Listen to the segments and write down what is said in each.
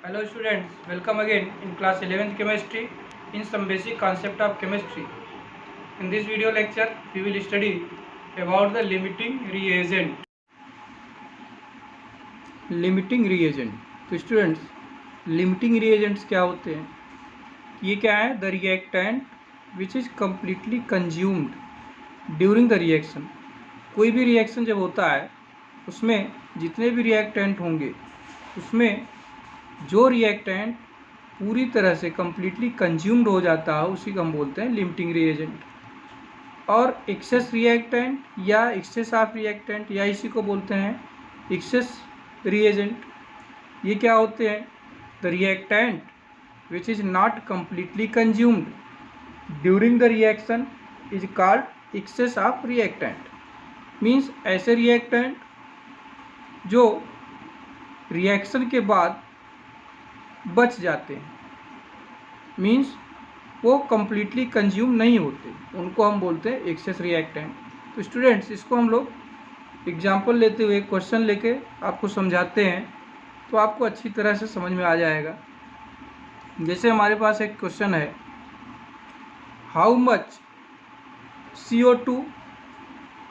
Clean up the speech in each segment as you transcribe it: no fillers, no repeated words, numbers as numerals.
Hello students, welcome again in class 11th chemistry in some basic concept of chemistry. In this video lecture, we will study about the limiting reagent. Limiting reagent. तो students, limiting reagents क्या होते हैं? ये क्या है? The reactant which is completely consumed during the reaction. कोई भी reaction जब होता है उसमें जितने भी रिएक्टेंट होंगे उसमें जो रिएक्टेंट पूरी तरह से कम्प्लीटली कंज्यूम्ड हो जाता है उसी को हम बोलते हैं लिमिटिंग रिएजेंट. और एक्सेस रिएक्टेंट या एक्सेस ऑफ रिएक्टेंट या इसी को बोलते हैं एक्सेस रिएजेंट. ये क्या होते हैं? The reactant which is not completely consumed during the reaction is called excess of reactant. Means ऐसे रिएक्टेंट जो रिएक्शन के बाद बच जाते हैं, मीन्स वो कम्प्लीटली कंज्यूम नहीं होते, उनको हम बोलते हैं एक्सेस रिएक्टेंट. तो स्टूडेंट्स, इसको हम लोग एग्जाम्पल लेते हुए क्वेश्चन लेके आपको समझाते हैं तो आपको अच्छी तरह से समझ में आ जाएगा. जैसे हमारे पास एक क्वेश्चन है, how much CO2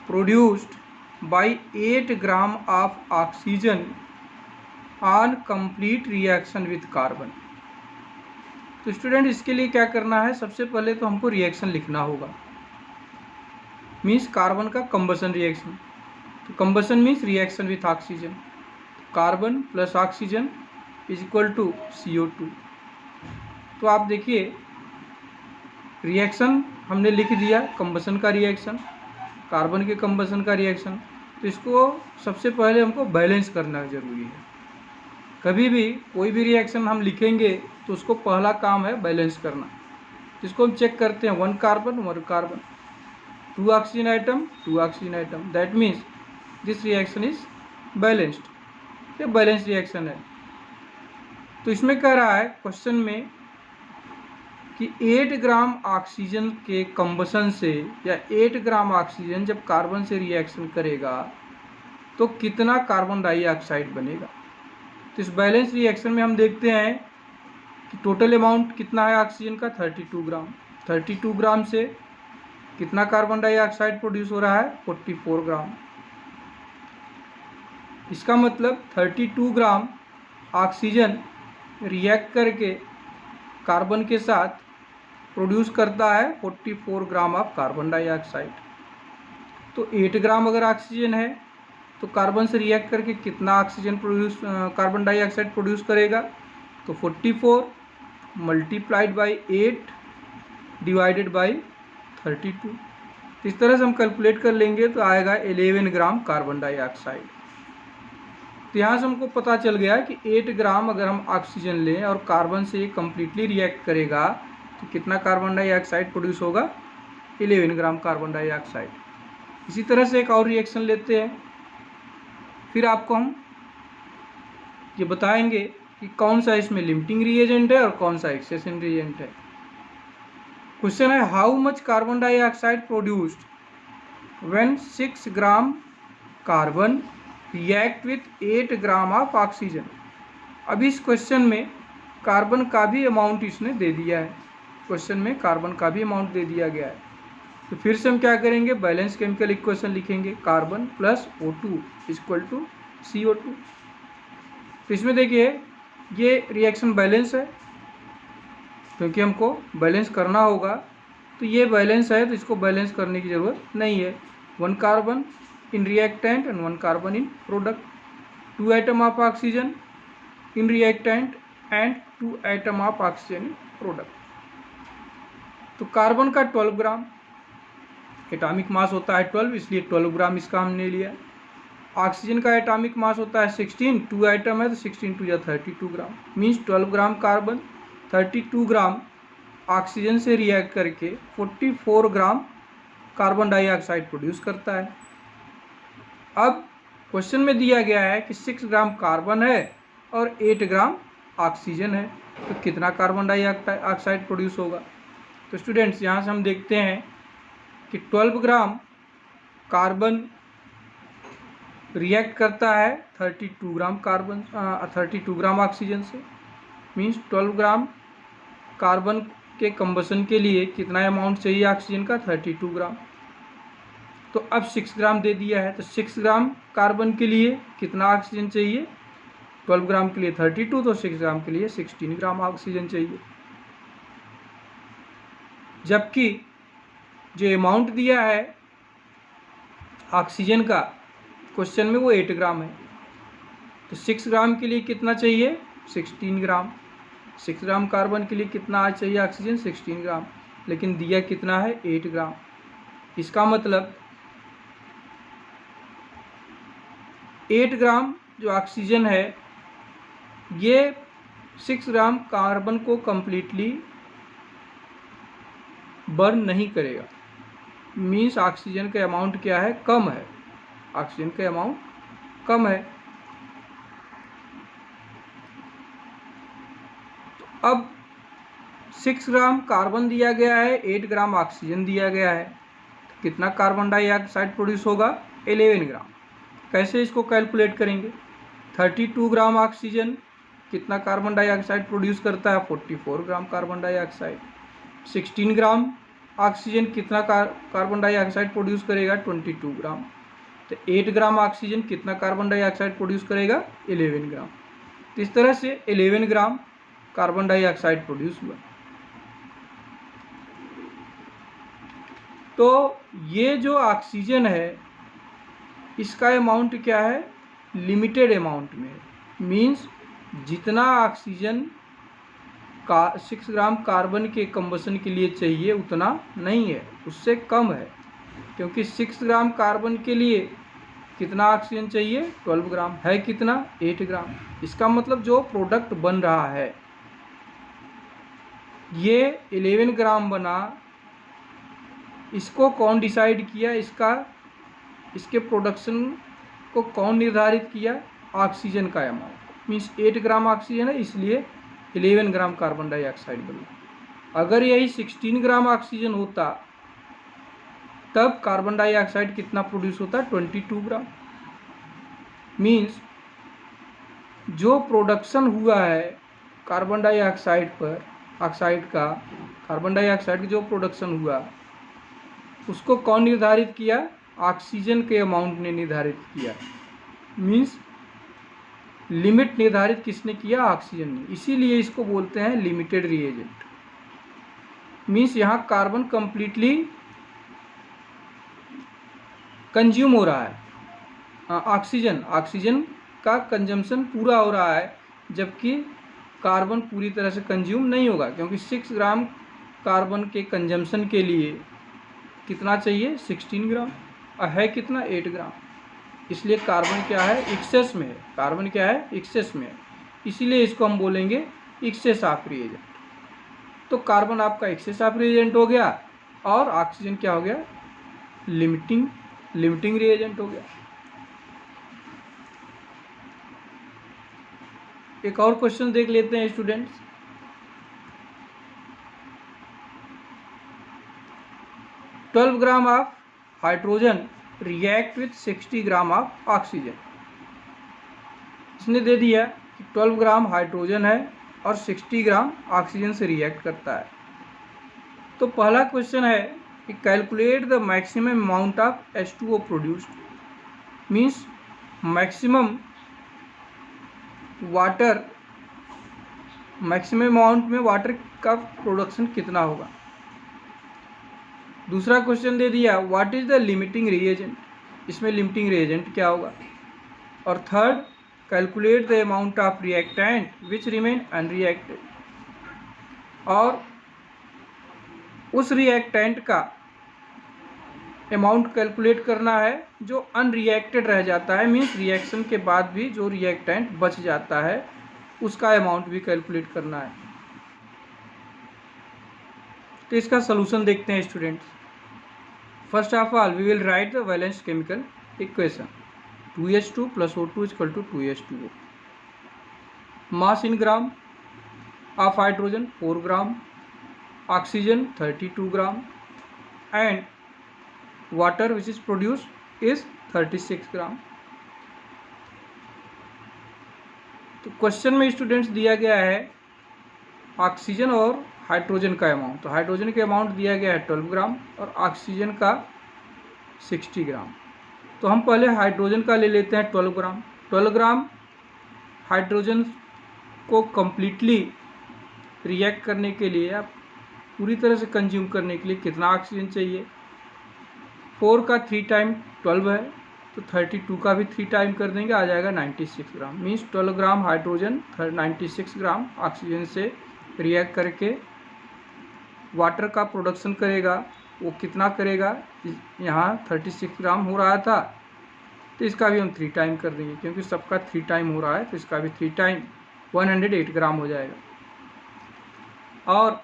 produced by 8 gram of oxygen on complete reaction with carbon. तो स्टूडेंट, इसके लिए क्या करना है? सबसे पहले तो हमको रिएक्शन लिखना होगा. मीन्स कार्बन का कंबसन रिएक्शन. तो combustion means reaction with oxygen. Carbon plus oxygen is equal to CO2. तो आप देखिए, रिएक्शन हमने लिख दिया, कंबसन का रिएक्शन, कार्बन के कंबसन का रिएक्शन. तो इसको सबसे पहले हमको बैलेंस करना जरूरी है. कभी भी कोई भी रिएक्शन हम लिखेंगे तो उसको पहला काम है बैलेंस करना. जिसको हम चेक करते हैं, 1 carbon 1 carbon, 2 oxygen atom 2 oxygen atom. That means this reaction is balanced. ये बैलेंस रिएक्शन है. तो इसमें कह रहा है क्वेश्चन में कि 8 ग्राम ऑक्सीजन के कंबसन से या 8 ग्राम ऑक्सीजन जब कार्बन से रिएक्शन करेगा तो कितना कार्बन डाइऑक्साइड बनेगा. तो इस बैलेंस रिएक्शन में हम देखते हैं कि टोटल अमाउंट कितना है ऑक्सीजन का, 32 ग्राम. 32 ग्राम से कितना कार्बन डाइऑक्साइड प्रोड्यूस हो रहा है? 44 ग्राम. इसका मतलब 32 ग्राम ऑक्सीजन रिएक्ट करके कार्बन के साथ प्रोड्यूस करता है 44 ग्राम ऑफ कार्बन डाइऑक्साइड. तो 8 ग्राम अगर ऑक्सीजन है तो कार्बन से रिएक्ट करके कितना ऑक्सीजन कार्बन डाइऑक्साइड प्रोड्यूस करेगा? तो 44 मल्टीप्लाइड बाई 8 डिवाइडेड बाई 32. इस तरह से हम कैलकुलेट कर लेंगे तो आएगा 11 ग्राम कार्बन डाइऑक्साइड. तो यहाँ से हमको पता चल गया कि 8 ग्राम अगर हम ऑक्सीजन लें और कार्बन से कम्प्लीटली रिएक्ट करेगा तो कितना कार्बन डाइऑक्साइड प्रोड्यूस होगा? 11 ग्राम कार्बन डाइऑक्साइड. इसी तरह से एक और रिएक्शन लेते हैं, फिर आपको हम ये बताएंगे कि कौन सा इसमें लिमिटिंग रिएजेंट है और कौन सा एक्सेसिव रिएजेंट है. क्वेश्चन है, how much carbon dioxide produced when 6 gram carbon react with 8 gram of oxygen. अब इस क्वेश्चन में कार्बन का भी अमाउंट इसने दे दिया है. क्वेश्चन में कार्बन का भी अमाउंट दे दिया गया है. तो फिर से हम क्या करेंगे? बैलेंस केमिकल इक्वेशन लिखेंगे, carbon plus O2 equal to CO2. तो इसमें देखिए ये रिएक्शन बैलेंस है क्योंकि हमको बैलेंस करना होगा. तो ये बैलेंस है तो इसको बैलेंस करने की ज़रूरत नहीं है. 1 carbon in reactant and 1 carbon in product. 2 atom of oxygen in reactant and 2 atom of oxygen in product. तो कार्बन का 12 ग्राम एटॉमिक मास होता है 12, इसलिए 12 ग्राम इसका हमने लिया. ऑक्सीजन का एटॉमिक मास होता है 16, 2 आइटम है तो 16 2 या 32 gram. Means 12 gram carbon 32 gram oxygen से रिएक्ट करके 44 ग्राम कार्बन डाइऑक्साइड प्रोड्यूस करता है. अब क्वेश्चन में दिया गया है कि 6 ग्राम कार्बन है और 8 ग्राम ऑक्सीजन है, तो कितना कार्बन डाइऑक्साइड प्रोड्यूस होगा. तो स्टूडेंट्स, यहाँ से हम देखते हैं कि 12 ग्राम कार्बन रिएक्ट करता है 32 ग्राम ऑक्सीजन से. मीन्स 12 ग्राम कार्बन के कंबसन के लिए कितना अमाउंट चाहिए ऑक्सीजन का, 32 ग्राम। तो अब 6 ग्राम दे दिया है, तो 6 ग्राम कार्बन के लिए कितना ऑक्सीजन चाहिए, 12 ग्राम के लिए 32, तो 6 ग्राम के लिए 16 ग्राम ऑक्सीजन चाहिए। जबकि जो अमाउंट दिया है ऑक्सीजन का क्वेश्चन में वो 8 ग्राम है, तो 6 ग्राम के लिए कितना चाहिए, 16 ग्राम। 6 ग्राम कार्बन के लिए कितना चाहिए ऑक्सीजन, 16 ग्राम, लेकिन दिया कितना है, 8 ग्राम। इसका मतलब 8 ग्राम जो ऑक्सीजन है ये 6 ग्राम कार्बन को कंप्लीटली बर्न नहीं करेगा। मीन्स ऑक्सीजन का अमाउंट क्या है, कम है, ऑक्सीजन का अमाउंट कम है। तो अब 6 ग्राम कार्बन दिया गया है, 8 ग्राम ऑक्सीजन दिया गया है, तो कितना कार्बन डाइऑक्साइड प्रोड्यूस होगा, 11 ग्राम। कैसे इसको कैलकुलेट करेंगे, 32 ग्राम ऑक्सीजन कितना कार्बन डाइऑक्साइड प्रोड्यूस करता है, 44 gram carbon dioxide. 16 gram oxygen कितना कार्बन डाइऑक्साइड प्रोड्यूस करेगा, 22 ग्राम। तो 8 ग्राम ऑक्सीजन कितना कार्बन डाइऑक्साइड प्रोड्यूस करेगा, 11 ग्राम। तो इस तरह से 11 ग्राम कार्बन डाइऑक्साइड प्रोड्यूस हुआ। तो ये जो ऑक्सीजन है इसका अमाउंट क्या है, लिमिटेड अमाउंट में, मीन्स जितना ऑक्सीजन का 6 ग्राम कार्बन के कंबसन के लिए चाहिए उतना नहीं है, उससे कम है। क्योंकि 6 ग्राम कार्बन के लिए कितना ऑक्सीजन चाहिए, 12 ग्राम, है कितना, 8 ग्राम। इसका मतलब जो प्रोडक्ट बन रहा है ये 11 ग्राम बना, इसको कौन डिसाइड किया, इसके प्रोडक्शन को कौन निर्धारित किया, ऑक्सीजन का अमाउंट। मीन्स 8 ग्राम ऑक्सीजन है इसलिए 11 ग्राम कार्बन डाइऑक्साइड बना। अगर यही 16 ग्राम ऑक्सीजन होता तब कार्बन डाइऑक्साइड कितना प्रोड्यूस होता, 22 ग्राम। मीन्स जो प्रोडक्शन हुआ है कार्बन डाइऑक्साइड पर, ऑक्साइड का, कार्बन डाइऑक्साइड का जो प्रोडक्शन हुआ उसको कौन निर्धारित किया, ऑक्सीजन के अमाउंट ने निर्धारित किया। मीन्स लिमिट निर्धारित किसने किया, ऑक्सीजन ने। इसीलिए इसको बोलते हैं लिमिटेड रिएजेंट। मीन्स यहाँ कार्बन कंप्लीटली कंज्यूम हो रहा है, ऑक्सीजन का कंजम्पशन पूरा हो रहा है, जबकि कार्बन पूरी तरह से कंज्यूम नहीं होगा। क्योंकि 6 ग्राम कार्बन के कंजम्पशन के लिए कितना चाहिए, 16 ग्राम, और है कितना, 8 ग्राम। इसलिए कार्बन क्या है, एक्सेस में है, कार्बन क्या है, एक्सेस में है। इसीलिए इसको हम बोलेंगे एक्सेस ऑफ रिएजेंट। तो कार्बन आपका एक्सेस ऑफ रिएजेंट हो गया और ऑक्सीजन क्या हो गया, लिमिटिंग रिएजेंट हो गया। एक और क्वेश्चन देख लेते हैं students. Twelve gram of hydrogen react with 60 gram of oxygen. इसने दे दिया कि 12 ग्राम हाइड्रोजन है और 60 ग्राम ऑक्सीजन से रिएक्ट करता है। तो पहला क्वेश्चन है कि calculate the maximum amount of H2O produced. Means maximum amount में वाटर का प्रोडक्शन कितना होगा। दूसरा क्वेश्चन दे दिया what is the limiting reagent, इसमें लिमिटिंग रिएजेंट क्या होगा। और third, calculate the amount of reactant which remain unreacted, और उस रिएक्टेंट का अमाउंट कैलकुलेट करना है जो अनरिएक्टेड रह जाता है। मीन्स रिएक्शन के बाद भी जो रिएक्टेंट बच जाता है उसका अमाउंट भी कैलकुलेट करना है। तो इसका सलूशन देखते हैं students. First of all we will write the balance chemical equation, 2H2 + O2 = 2H2O। Mass in gram of hydrogen 4 gram, oxygen 32 gram, and water which is produced is 36 gram. तो question में students दिया गया है oxygen और hydrogen का amount. तो hydrogen का amount दिया गया है 12 ग्राम और ऑक्सीजन का 60 ग्राम। तो हम पहले हाइड्रोजन का ले लेते हैं 12 ग्राम। 12 ग्राम हाइड्रोजन को कम्प्लीटली रिएक्ट करने के लिए या पूरी तरह से कंज्यूम करने के लिए कितना ऑक्सीजन चाहिए? 4 का 3 टाइम 12 है, तो 32 का भी 3 टाइम कर देंगे, आ जाएगा 96 gram. Means 12 gram hydrogen 96 gram oxygen से रिएक्ट करके वाटर का प्रोडक्शन करेगा। वो कितना करेगा? यहाँ 36 ग्राम हो रहा था, तो इसका भी हम 3 टाइम कर देंगे, क्योंकि सबका 3 टाइम हो रहा है, तो इसका भी 3 टाइम 108 ग्राम हो जाएगा। और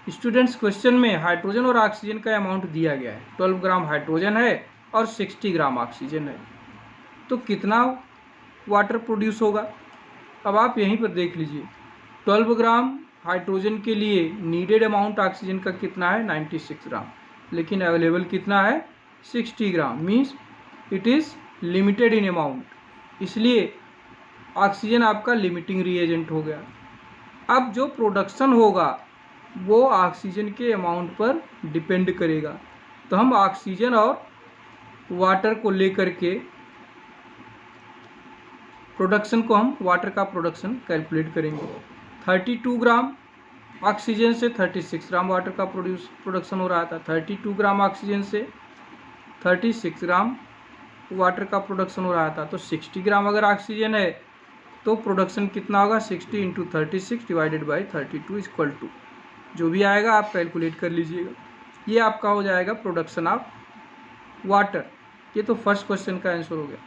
स्टूडेंट्स, क्वेश्चन में हाइड्रोजन और ऑक्सीजन का अमाउंट दिया गया है। 12 ग्राम हाइड्रोजन है और 60 ग्राम ऑक्सीजन है, तो कितना वाटर प्रोड्यूस होगा? अब आप यहीं पर देख लीजिए, 12 ग्राम हाइड्रोजन के लिए नीडेड अमाउंट ऑक्सीजन का कितना है? 96 ग्राम, लेकिन अवेलेबल कितना है? 60 gram. Means it is limited in amount, इसलिए ऑक्सीजन आपका लिमिटिंग रिएजेंट हो गया। अब जो प्रोडक्शन होगा वो ऑक्सीजन के अमाउंट पर डिपेंड करेगा। तो हम ऑक्सीजन और वाटर को लेकर के प्रोडक्शन को, हम वाटर का प्रोडक्शन कैलकुलेट करेंगे। 32 ग्राम ऑक्सीजन से 36 ग्राम वाटर का प्रोडक्शन हो रहा था। 32 ग्राम ऑक्सीजन से 36 ग्राम वाटर का प्रोडक्शन हो रहा था। तो 60 ग्राम अगर ऑक्सीजन है तो प्रोडक्शन कितना होगा? 60 into 36 divided by 32 equal to, जो भी आएगा आप कैलकुलेट कर लीजिएगा। ये आपका हो जाएगा प्रोडक्शन ऑफ वाटर। ये तो फर्स्ट क्वेश्चन का आंसर हो गया।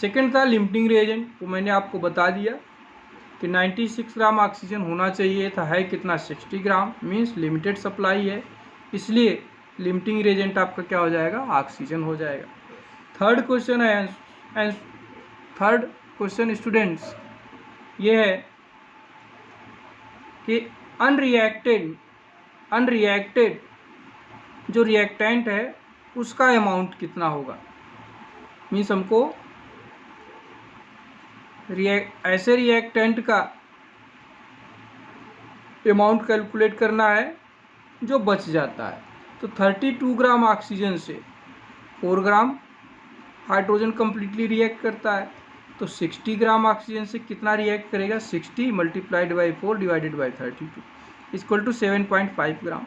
सेकंड था लिमिटिंग रिएजेंट, वो मैंने आपको बता दिया कि 96 ग्राम ऑक्सीजन होना चाहिए था, है कितना? 60 ग्राम। मीन्स लिमिटेड सप्लाई है, इसलिए लिमिटिंग रिएजेंट आपका क्या हो जाएगा? ऑक्सीजन हो जाएगा। थर्ड क्वेश्चन है, थर्ड क्वेश्चन स्टूडेंट्स ये है कि अनरिएक्टेड जो रिएक्टेंट है उसका अमाउंट कितना होगा? मीन्स हमको ऐसे रिएक्टेंट का अमाउंट कैलकुलेट करना है जो बच जाता है। तो 32 ग्राम ऑक्सीजन से 4 ग्राम हाइड्रोजन कम्प्लीटली रिएक्ट करता है, तो 60 ग्राम ऑक्सीजन से कितना रिएक्ट करेगा? 60 multiplied by 4 divided by 32 equal to 7.5 gram.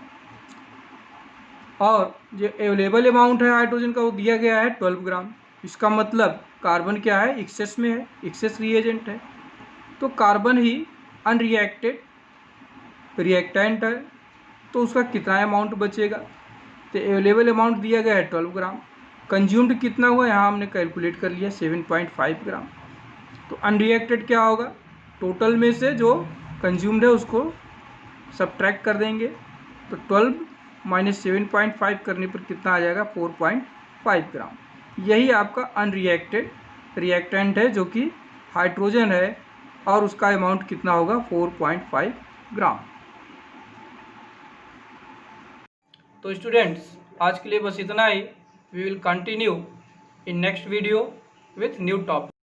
और जो अवेलेबल अमाउंट है हाइड्रोजन का वो दिया गया है 12 ग्राम। इसका मतलब कार्बन क्या है? एक्सेस में है, एक्सेस रिएजेंट है, तो कार्बन ही अनरिएक्टेड रिएक्टेंट है, तो उसका कितना अमाउंट बचेगा? तो अवेलेबल अमाउंट दिया गया है 12 ग्राम। कंज्यूम्ड कितना हुआ यहाँ हमने कैलकुलेट कर लिया 7.5 ग्राम। तो अनरिएक्टेड क्या होगा? टोटल में से जो कंज्यूम्ड है उसको सब्ट्रैक्ट कर देंगे, तो 12 माइनस 7.5 करने पर कितना आ जाएगा? 4.5 ग्राम। यही आपका अनरिएक्टेड रिएक्टेंट है जो कि हाइड्रोजन है, और उसका अमाउंट कितना होगा? 4.5 ग्राम। तो स्टूडेंट्स, आज के लिए बस इतना ही। We will continue in next video with new topic.